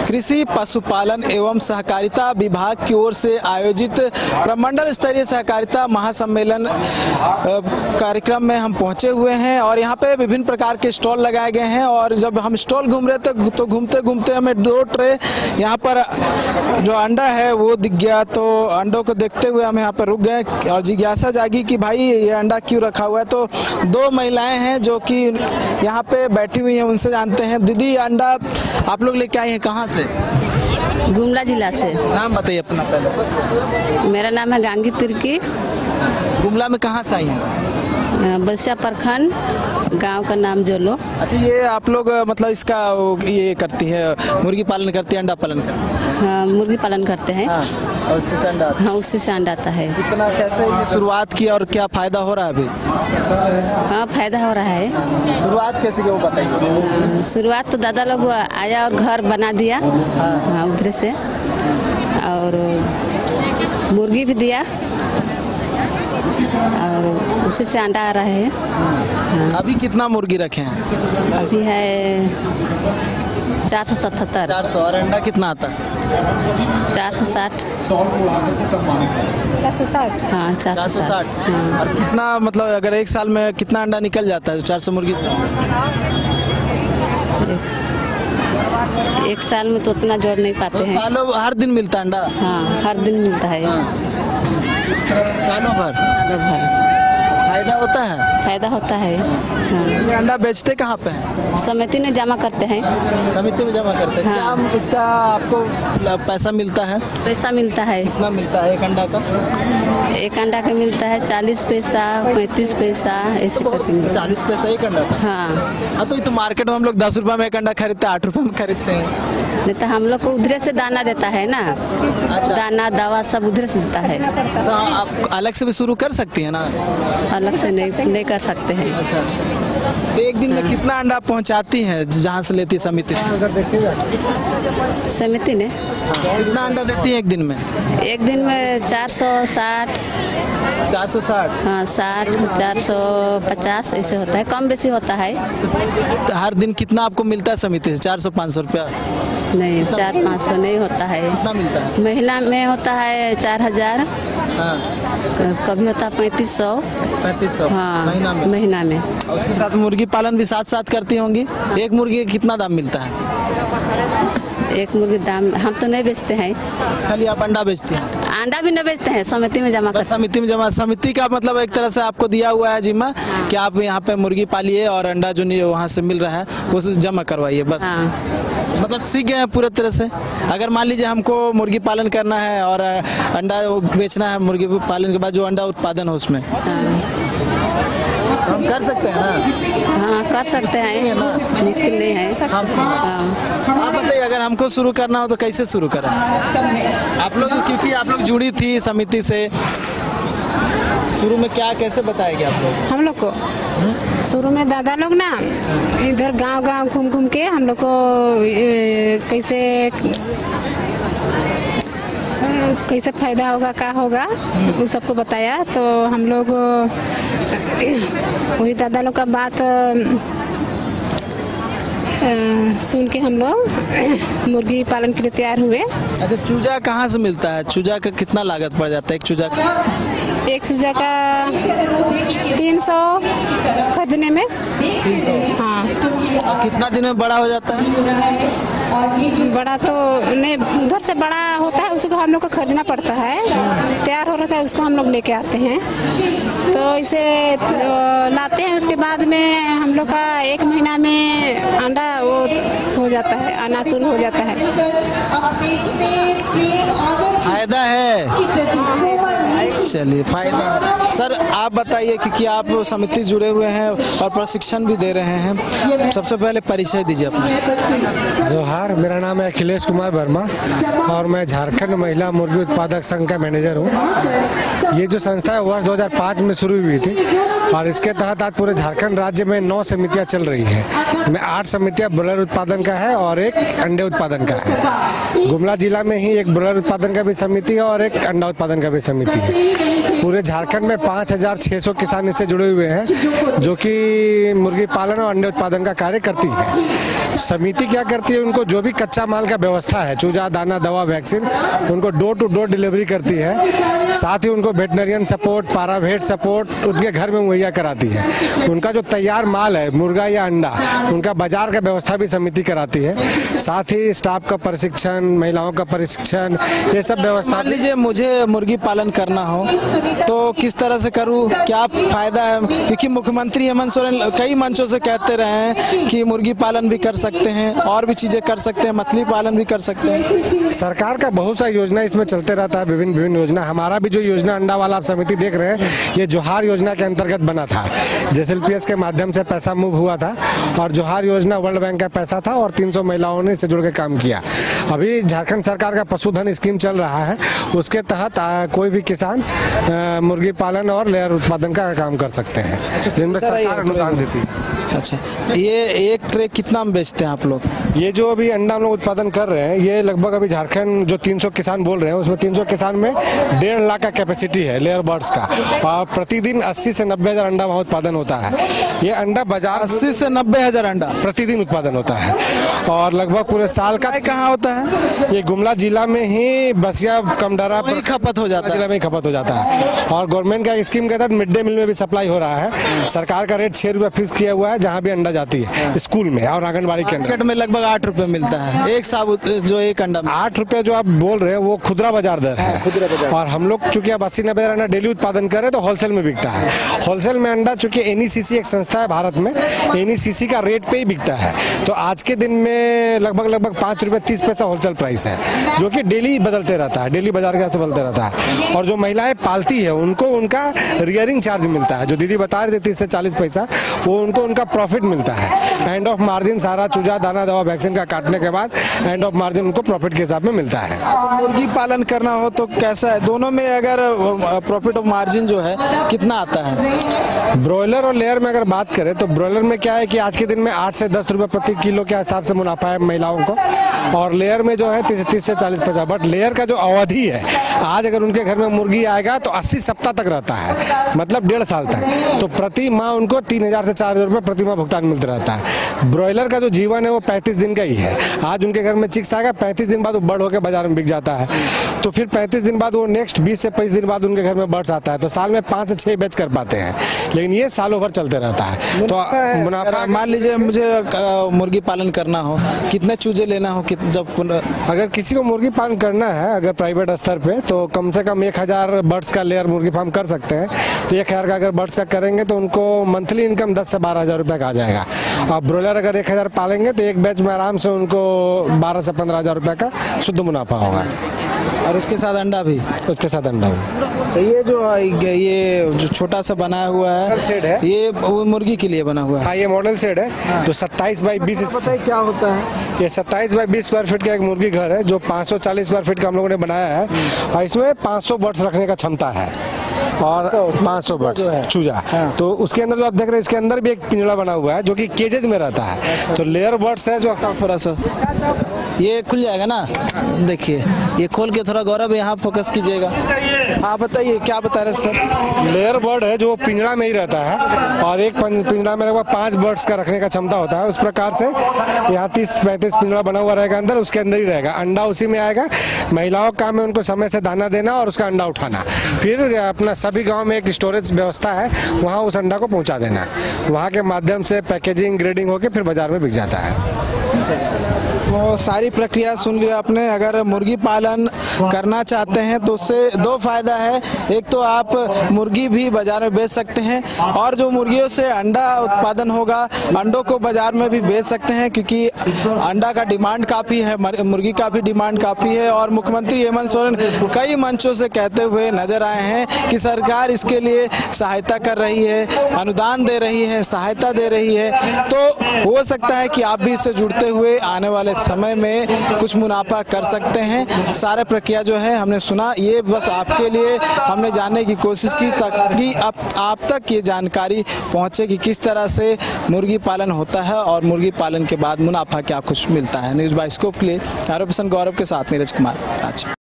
कृषि पशुपालन एवं सहकारिता विभाग की ओर से आयोजित प्रमंडल स्तरीय सहकारिता महासम्मेलन कार्यक्रम में हम पहुंचे हुए हैं और यहाँ पे विभिन्न प्रकार के स्टॉल लगाए गए हैं। और जब हम स्टॉल घूम रहे थे तो घूमते घूमते हमें 2 ट्रे यहाँ पर जो अंडा है वो दिख गया, तो अंडों को देखते हुए हम यहाँ पर रुक गए और जिज्ञासा जागी कि भाई ये अंडा क्यों रखा हुआ है। तो 2 महिलाएं हैं जो कि यहाँ पे बैठी हुई हैं, उनसे जानते हैं। दीदी, अंडा आप लोग लेके आई हैं कहाँ से? गुमला जिला से। नाम बताइए अपना पहले। मेरा नाम है गांगी तिर्की। गुमला में कहाँ से आई हैं? बसिया प्रखंड, गांव का नाम जोलो। अच्छा, ये आप लोग मतलब इसका ये करती है, मुर्गी पालन करती है, अंडा पालन करती है? हाँ, मुर्गी पालन करते हैं। हाँ, और उससे से अंडा? हाँ, उससे से अंडा आता है। कितना कैसे ये शुरुआत की और क्या फायदा हो रहा है अभी? हाँ, फायदा हो रहा है। शुरुआत कैसे की वो बताइए। शुरुआत तो दादा लोग आया और घर बना दिया। हाँ, उधर से, और मुर्गी भी दिया और उसी से अंडा आ रहा है। हाँ। अभी कितना मुर्गी रखे हैं? अभी है 477। 400। और अंडा कितना आता है? 460। 460। हाँ, 460। हाँ। और कितना मतलब अगर एक साल में कितना अंडा निकल जाता है 400 मुर्गी से? एक साल में तो उतना जोड़ नहीं पाते हैं। सालों हर दिन मिलता है अंडा? हाँ, हर दिन मिलता है। सालों भर? सालों भर। फायदा होता है? फायदा होता है। हाँ। ये अंडा बेचते कहाँ पे हैं? समिति में जमा करते हैं। समिति में जमा करते हैं। हाँ। क्या इसका आपको पैसा मिलता है? पैसा मिलता है। कितना मिलता है एक अंडा का? एक अंडा का मिलता है 40 पैसा, 35 पैसा, ऐसे करके मिलता है। 40 पैसा एक अंडा का? हाँ। तो ये तो मार्केट में हम लोग 10 रुपए में एक अंडा खरीदते हैं, 8 रुपए में खरीदते हैं। नहीं तो हम लोग को उधर से दाना देता है ना। अच्छा। दाना दवा सब उधर से देता है। तो आप अलग से भी शुरू कर सकती है ना? अलग से नहीं कर सकते हैं। अच्छा, तो एक दिन में कितना अंडा पहुंचाती है जहाँ से लेती समिति? समिति ने कितना अंडा देती है एक दिन में? एक दिन में 460। 460? हाँ, 60, 450 ऐसे होता है, कम बेसी होता है। तो हर दिन कितना आपको मिलता है समिति से? 400-500 रुपया? नहीं, 400-500 नहीं होता है। कितना मिलता है? महिला में होता है 4000। हाँ। कभी होता है 3500। 3500? हाँ, महीना में। और उसके साथ मुर्गी पालन भी साथ साथ करती होंगी? एक मुर्गी का कितना दाम मिलता है? एक मुर्गी दाम हम तो नहीं बेचते हैं। खाली आप अंडा बेचती हैं? अंडा भी नहीं बेचते हैं, समिति में जमा करते हैं। समिति में जमा? समिति का मतलब एक तरह से आपको दिया हुआ है जिम्मा कि आप यहाँ पे मुर्गी पालिए और अंडा जो नहीं वहाँ से मिल रहा है वो जमा करवाइए बस। हाँ। मतलब सीख गए हैं पूरे तरह से। अगर मान लीजिए हमको मुर्गी पालन करना है और अंडा बेचना है, मुर्गी पालन के बाद जो अंडा उत्पादन हो उसमें हम कर सकते हैं ना? हाँ, कर सकते हैं ना, मुश्किल नहीं है। हाँ। आप बताइए, अगर हमको शुरू करना हो तो कैसे शुरू करें? आप लोग, क्योंकि आप लोग जुड़ी थी समिति से, शुरू में क्या कैसे बताएंगे आप लोग? हम लोग को शुरू में दादा लोग ना इधर गांव-गांव घूम के हम लोग को कैसे फायदा होगा, क्या होगा, उन सबको बताया। तो हम लोग वही दादा लोग का बात सुन के हम लोग मुर्गी पालन के लिए तैयार हुए। अच्छा, चूजा कहाँ से मिलता है? चूजा का कितना लागत पड़ जाता है एक चूजा का? एक चूजा का 300 खरीदने में। 300? हाँ। और कितना दिन में बड़ा हो जाता है? बड़ा तो नहीं, उधर से बड़ा होता है, उसको हम लोग को खरीदना पड़ता है। तैयार हो रहा था उसको हम लोग लेके आते हैं, तो इसे लाते हैं। उसके बाद में हम लोग का 1 महीना में अंडा वो हो जाता है, आना शुरू हो जाता है। फायदा है? चलिए, फायदा। सर आप बताइए कि आप समिति जुड़े हुए हैं और प्रशिक्षण भी दे रहे हैं, सबसे पहले परिचय दीजिए अपना। जोहार, मेरा नाम है अखिलेश कुमार वर्मा और मैं झारखंड महिला मुर्गी उत्पादक संघ का मैनेजर हूँ। ये जो संस्था है वर्ष 2005 में शुरू हुई थी और इसके तहत आज पूरे झारखंड राज्य में 9 समितियाँ चल रही है। इनमें 8 समितियाँ ब्रॉयलर उत्पादन का है और 1 अंडे उत्पादन का है। गुमला जिला में ही 1 ब्रॉयलर उत्पादन का भी समिति है और 1 अंडा उत्पादन का भी समिति है। पूरे झारखंड में 5600 किसान इससे जुड़े हुए हैं जो कि मुर्गी पालन और अंडे उत्पादन का कार्य करती है। समिति क्या करती है, उनको जो भी कच्चा माल का व्यवस्था है, चूजा दाना दवा वैक्सीन, उनको डोर टू डोर डिलीवरी करती है। साथ ही उनको वेटनरियन सपोर्ट, पारावेट सपोर्ट उनके घर में मुहैया कराती है। उनका जो तैयार माल है, मुर्गा या अंडा, उनका बाजार का व्यवस्था भी समिति कराती है। साथ ही स्टाफ का प्रशिक्षण, महिलाओं का प्रशिक्षण, ये सब व्यवस्था। मान लीजिए मुझे मुर्गी पालन करना हो तो किस तरह से करूं, क्या फायदा है? क्योंकि मुख्यमंत्री हेमंत सोरेन कई मंचों से कहते रहे हैं कि मुर्गी पालन भी कर सकते हैं और भी चीजें कर सकते हैं, मछली पालन भी कर सकते हैं। सरकार का बहुत सा योजना इसमें चलते रहता है, विभिन्न योजना। हमारा भी जो योजना अंडा वाला आप समिति देख रहे हैं, ये जोहार योजना के अंतर्गत बना था। JSLPS के माध्यम से पैसा मूव हुआ था और जोहार योजना वर्ल्ड बैंक का पैसा था और 300 महिलाओं ने इससे जुड़ के काम किया। अभी झारखंड सरकार का पशुधन स्कीम चल रहा है, उसके तहत कोई भी किसान मुर्गी पालन और लेयर उत्पादन का काम कर सकते हैं, जिनमें सरकार अनुदान देती है। अच्छा, ये एक ट्रे कितना में बेचते हैं आप लोग? ये जो अभी अंडा हम लोग उत्पादन कर रहे हैं, ये लगभग अभी झारखंड जो 300 किसान बोल रहे हैं, उसमें 300 किसान में 1.5 लाख का कैपेसिटी है लेयर बर्ड्स का, और प्रतिदिन 80 से 90 हज़ार अंडा वहाँ उत्पादन होता है। ये अंडा बाजार 80 से 90 हज़ार अंडा प्रतिदिन उत्पादन होता है और लगभग पूरे साल का। कहाँ होता है? ये गुमला जिला में ही बसिया कमडरा पर खपत हो जाता है, जिला में खपत हो जाता है। और गवर्नमेंट का स्कीम के तहत मिड डे मील में भी सप्लाई हो रहा है। सरकार का रेट 6 रुपये फिक्स किया हुआ है जहाँ भी अंडा जाती है, स्कूल में और आंगनबाड़ी के अंदर। में लगभग 8 रुपए मिलता है एक साबुत, जो एक अंडा 8 रुपए जो आप बोल रहे हैं वो खुदरा बाजार दर है। और हम लोग चूंकि अब 80-90 हज़ार अंडा डेली उत्पादन कर रहे हैं तो होलसेल में बिकता है। होलसेल में अंडा चूंकि NECC एक संस्था है भारत में, NECC का रेट पे ही बिकता है। तो आज के दिन में लगभग 5 रुपये 30 पैसा होलसेल प्राइस है, जो कि डेली बदलते रहता है, डेली बाजार के हिसाब से बदलते रहता है। और जो महिलाएं पालती है उनको उनका रियरिंग चार्ज मिलता है, जो दीदी बता रही थी 30 से 40 पैसा, वो उनको उनका प्रॉफिट मिलता है। एंड ऑफ मार्जिन सारा चूजा दाना दवा वैक्सीन का काटने के बाद एंड ऑफ मार्जिन उनको प्रॉफिट के हिसाब में मिलता है। मुर्गी पालन करना हो तो कैसा है? दोनों में अगर प्रॉफिट ऑफ मार्जिन जो है कितना आता है? ब्रॉयलर और लेयर में अगर बात करें तो ब्रॉयलर में क्या है कि आज के दिन में 8 से 10 रुपए प्रति किलो के हिसाब से मुनाफा है महिलाओं को, और लेयर में जो है 30 से 40 पैसा। बट लेयर का जो अवधि है, आज अगर उनके घर में मुर्गी आएगा तो 80 सप्ताह तक रहता है, मतलब 1.5 साल तक। तो प्रति माह उनको 3000 से 4000 रुपये प्रति माह भुगतान मिलता रहता है। ब्रॉयलर का जो जीवन है वो 35 दिन का ही है। आज उनके घर में चिक्स आएगा, 35 दिन बाद वो बर्ड होकर बाजार में बिक जाता है। तो फिर 35 दिन बाद वो नेक्स्ट 20 से 25 दिन बाद उनके घर में बर्ड्स आता है। तो साल में 5 से 6 बैच कर पाते हैं, लेकिन ये सालों भर चलते रहता है। तो मुनाफा, मान लीजिए मुझे मुर्गी पालन करना हो, कितने चूजे लेना हो, जब अगर किसी को मुर्गी पालन करना है अगर प्राइवेट स्तर पे, तो कम से कम 1000 बर्ड्स का लेयर मुर्गी फार्म कर सकते हैं। तो 1000 का अगर बर्ड्स का करेंगे तो उनको मंथली इनकम 10 से 12 हज़ार रुपये का आ जाएगा। और ब्रॉयलर अगर 1000 पालेंगे तो एक बैच में आराम से उनको 12 से 15 हज़ार रुपये का शुद्ध मुनाफा होगा। और उसके साथ अंडा भी? उसके साथ अंडा भी। तो ये जो छोटा सा बनाया हुआ है, ये वो मुर्गी के लिए बना हुआ है? हाँ, ये मॉडल शेड है जो 27 बाई 20। क्या होता है ये 27 बाई 20 स्क्वायर फीट का एक मुर्गी घर है जो 540 स्क्वायर फीट का हम लोगों ने बनाया है, और इसमें 500 बर्ड्स रखने का क्षमता है और 500 बर्ड्स चूजा। तो उसके अंदर जो आप देख रहे हैं, इसके अंदर भी एक पिंजड़ा बना हुआ है जो कि केजेज में रहता है। तो लेयर बर्ड्स है जो थोड़ा सा ये खुल जाएगा ना, देखिए ये खोल के थोड़ा गौरव यहाँ फोकस कीजिएगा। आप बताइए क्या बता रहे सर? लेयर बर्ड है जो पिंजड़ा में ही रहता है और एक पिंजड़ा में लगभग 5 बर्ड्स का रखने का क्षमता होता है। उस प्रकार से यहाँ 30-35 पिंजड़ा बना हुआ रहेगा अंदर, उसके अंदर ही रहेगा, अंडा उसी में आएगा। महिलाओं का काम है उनको समय से दाना देना और उसका अंडा उठाना। फिर अपना सभी गाँव में एक स्टोरेज व्यवस्था है, वहाँ उस अंडा को पहुँचा देना, वहाँ के माध्यम से पैकेजिंग ग्रेडिंग होकर फिर बाजार में बिक जाता है। तो सारी प्रक्रिया सुन लिया आपने। अगर मुर्गी पालन करना चाहते हैं तो उससे 2 फायदा है। एक तो आप मुर्गी भी बाजार में बेच सकते हैं, और जो मुर्गियों से अंडा उत्पादन होगा, अंडों को बाजार में भी बेच सकते हैं, क्योंकि अंडा का डिमांड काफ़ी है, मुर्गी का भी डिमांड काफ़ी है। और मुख्यमंत्री हेमंत सोरेन कई मंचों से कहते हुए नजर आए हैं कि सरकार इसके लिए सहायता कर रही है, अनुदान दे रही है, सहायता दे रही है। तो हो सकता है कि आप भी इससे जुड़ते हुए आने वाले समय में कुछ मुनाफा कर सकते हैं। सारे प्रक्रिया जो है हमने सुना, ये बस आपके लिए हमने जानने की कोशिश की ताकि आप तक ये जानकारी पहुंचे कि किस तरह से मुर्गी पालन होता है और मुर्गी पालन के बाद मुनाफा क्या कुछ मिलता है। न्यूज़ बाय स्कोप के लिए आरोप गौरव के साथ नीरज कुमार। अच्छा।